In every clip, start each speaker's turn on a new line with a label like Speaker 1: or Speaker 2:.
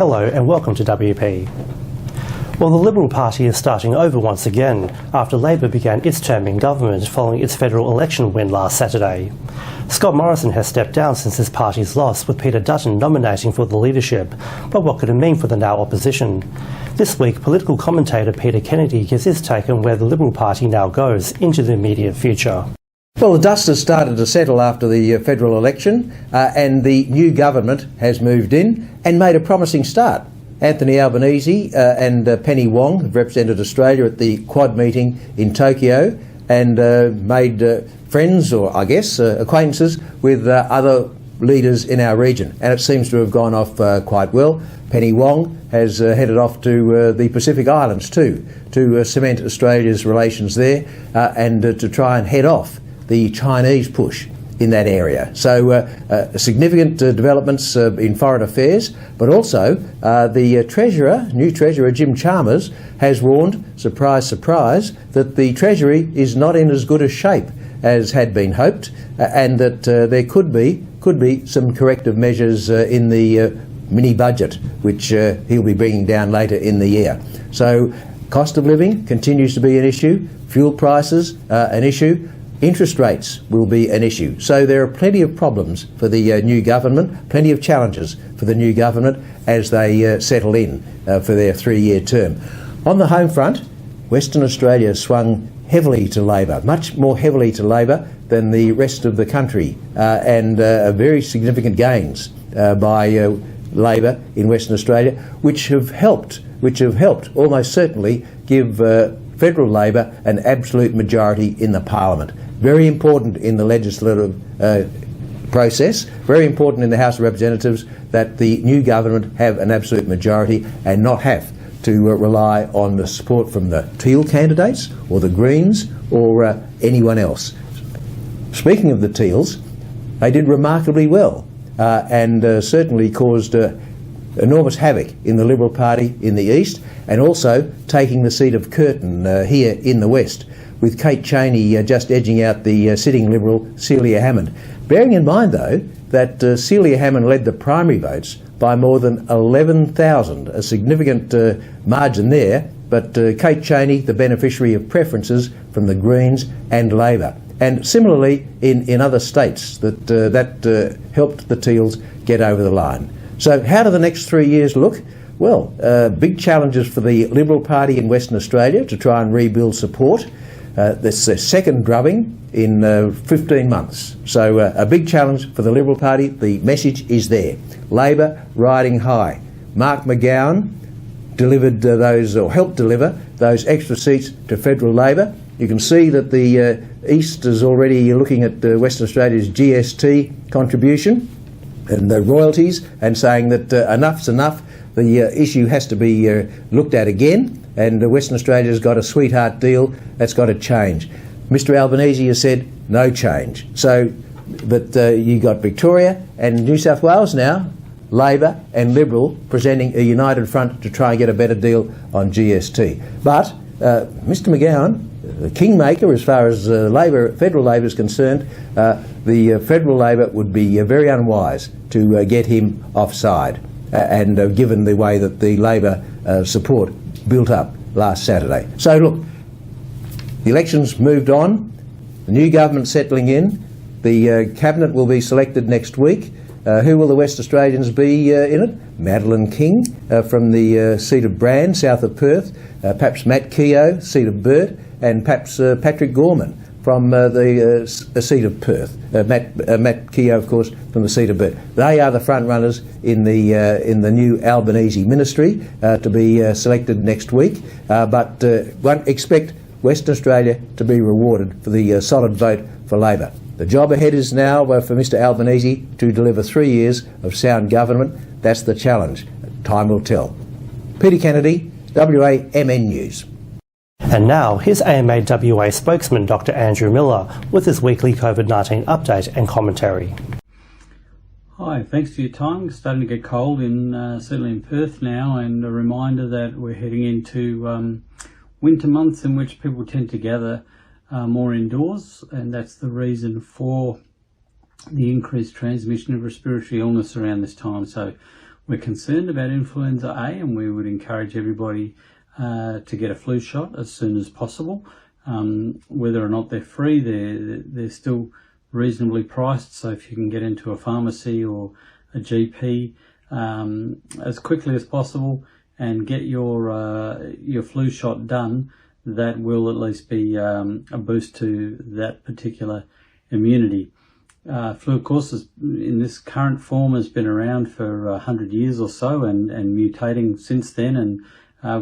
Speaker 1: Hello and welcome to WP. Well, the Liberal Party is starting over once again after Labor began its term in government following its federal election win last Saturday. Scott Morrison has stepped down since his party's loss, with Peter Dutton nominating for the leadership. But what could it mean for the now opposition? This week, political commentator Peter Kennedy gives his take on where the Liberal Party now goes into the immediate future.
Speaker 2: Well, the dust has started to settle after the federal election and the new government has moved in and made a promising start. Anthony Albanese and Penny Wong have represented Australia at the Quad meeting in Tokyo and made friends, or I guess acquaintances, with other leaders in our region, and it seems to have gone off quite well. Penny Wong has headed off to the Pacific Islands too, to cement Australia's relations there and to try and head off the Chinese push in that area. So significant developments in foreign affairs, but also the new Treasurer Jim Chalmers has warned, surprise, surprise, that the Treasury is not in as good a shape as had been hoped, and that there could be some corrective measures in the mini budget, which he'll be bringing down later in the year. So cost of living continues to be an issue, fuel prices an issue, interest rates will be an issue. So there are plenty of problems for the new government, plenty of challenges for the new government as they settle in for their 3-year term. On the home front, Western Australia swung heavily to Labor, much more heavily to Labor than the rest of the country, and very significant gains by Labor in Western Australia, which have helped almost certainly give federal Labor an absolute majority in the Parliament. Very important in the legislative process, very important in the House of Representatives that the new government have an absolute majority and not have to rely on the support from the Teal candidates or the Greens or anyone else. Speaking of the Teals, they did remarkably well and certainly caused enormous havoc in the Liberal Party in the east, and also taking the seat of Curtin here in the west, with Kate Chaney just edging out the sitting Liberal Celia Hammond. Bearing in mind, though, that Celia Hammond led the primary votes by more than 11,000, a significant margin there, but Kate Chaney, the beneficiary of preferences from the Greens and Labor. And similarly in other states that helped the Teals get over the line. So how do the next 3 years look? Well, big challenges for the Liberal Party in Western Australia to try and rebuild support. That's their second drubbing in 15 months. So a big challenge for the Liberal Party. The message is there. Labor riding high. Mark McGowan delivered helped deliver those extra seats to federal Labor. You can see that the East is already looking at Western Australia's GST contribution and the royalties and saying that enough's enough. The issue has to be looked at again, and Western Australia's got a sweetheart deal that's got to change. Mr Albanese has said no change. So, but you got Victoria and New South Wales now, Labor and Liberal, presenting a united front to try and get a better deal on GST. But Mr McGowan, the kingmaker as far as federal Labor is concerned, the federal Labor would be very unwise to get him offside. And given the way that the Labor support built up last Saturday. So look, the elections moved on, the new government settling in, the cabinet will be selected next week. Who will the West Australians be in it? Madeleine King from the seat of Brand, south of Perth, perhaps Matt Keogh, seat of Burt, and perhaps Patrick Gorman from the seat of Perth. Matt Keogh, of course, from the seat of Burt. They are the front runners in the new Albanese ministry to be selected next week. But one expect Western Australia to be rewarded for the solid vote for Labor. The job ahead is now for Mr Albanese to deliver 3 years of sound government. That's the challenge. Time will tell. Peter Kennedy, WAMN News.
Speaker 1: And now, here's AMA WA spokesman Dr Andrew Miller with his weekly COVID-19 update and commentary.
Speaker 3: Hi, thanks for your time. It's starting to get cold, certainly in Perth now, and a reminder that we're heading into winter months in which people tend to gather more indoors, and that's the reason for the increased transmission of respiratory illness around this time. So We're concerned about influenza A, and we would encourage everybody to get a flu shot as soon as possible. Whether or not they're free, they're still reasonably priced, so if you can get into a pharmacy or a GP as quickly as possible and get your flu shot done, that will at least be a boost to that particular immunity. Flu, of course, in this current form has been around for 100 years or so and mutating since then, and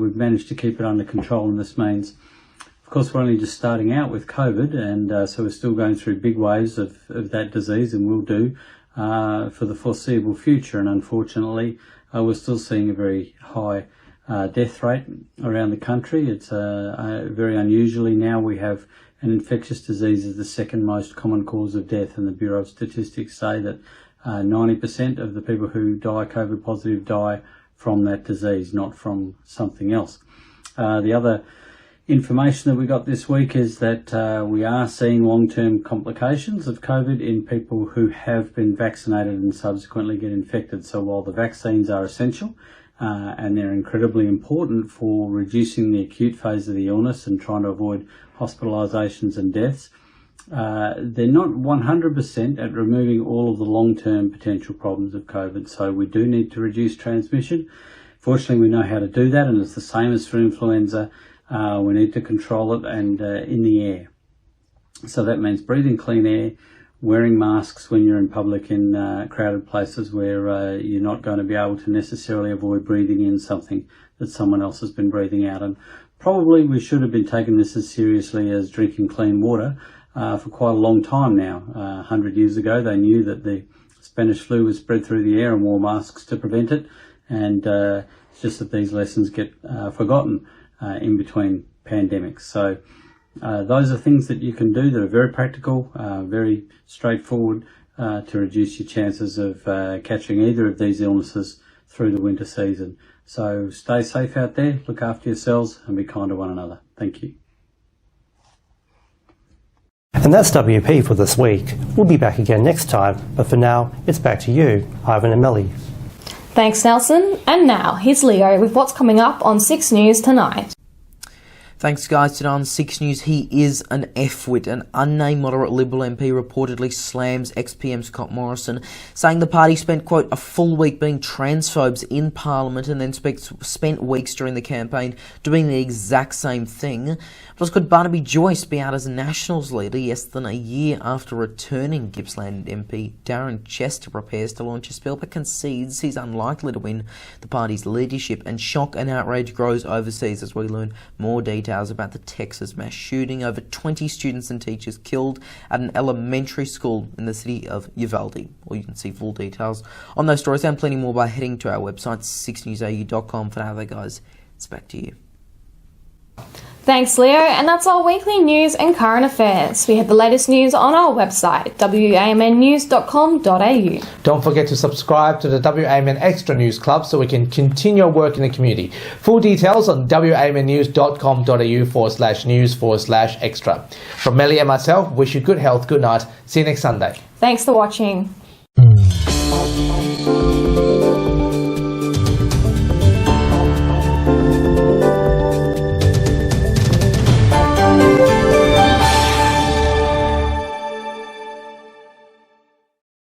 Speaker 3: we've managed to keep it under control, and this means, of course, we're only just starting out with COVID, and so we're still going through big waves of that disease, and will do for the foreseeable future. And unfortunately, we're still seeing a very high death rate around the country. It's very unusually now we have an infectious disease as the second most common cause of death, and the Bureau of Statistics say that 90% of the people who die COVID positive die from that disease, not from something else. The other information that we got this week is that we are seeing long-term complications of COVID in people who have been vaccinated and subsequently get infected. So while the vaccines are essential and they're incredibly important for reducing the acute phase of the illness and trying to avoid hospitalisations and deaths, they're not 100% at removing all of the long-term potential problems of COVID. So we do need to reduce transmission. Fortunately, we know how to do that, and it's the same as for influenza. We need to control it, and in the air. So that means breathing clean air, wearing masks when you're in public in crowded places where you're not going to be able to necessarily avoid breathing in something that someone else has been breathing out. And probably we should have been taking this as seriously as drinking clean water for quite a long time now. 100 years ago, they knew that the Spanish flu was spread through the air and wore masks to prevent it. And it's just that these lessons get forgotten in between pandemics. So those are things that you can do that are very practical, very straightforward to reduce your chances of catching either of these illnesses through the winter season. So stay safe out there, look after yourselves, and be kind to one another. Thank you.
Speaker 1: And that's WP for this week. We'll be back again next time, but for now, it's back to you, Ivan and Melly.
Speaker 4: Thanks, Nelson. And now, here's Leo with what's coming up on 6 News tonight.
Speaker 5: Thanks, guys. Today on 6 News, he is an F-wit. An unnamed moderate Liberal MP reportedly slams ex-PM Scott Morrison, saying the party spent, quote, a full week being transphobes in Parliament and then spent weeks during the campaign doing the exact same thing. Plus, could Barnaby Joyce be out as Nationals leader less than a year after returning? Gippsland MP Darren Chester prepares to launch a spell but concedes he's unlikely to win the party's leadership, and shock and outrage grows overseas as we learn more details about the Texas mass shooting. Over 20 students and teachers killed at an elementary school in the city of Uvalde. Or you can see full details on those stories and plenty more by heading to our website, 6newsau.com. For now, though, guys, it's back to you.
Speaker 4: Thanks, Leo, and that's our weekly news and current affairs. We have the latest news on our website, wamnnews.com.au.
Speaker 6: Don't forget to subscribe to the WAMN Extra News Club so we can continue our work in the community. Full details on wamnnews.com.au/news/extra. From Melly and myself, wish you good health, good night. See you next Sunday.
Speaker 4: Thanks for watching.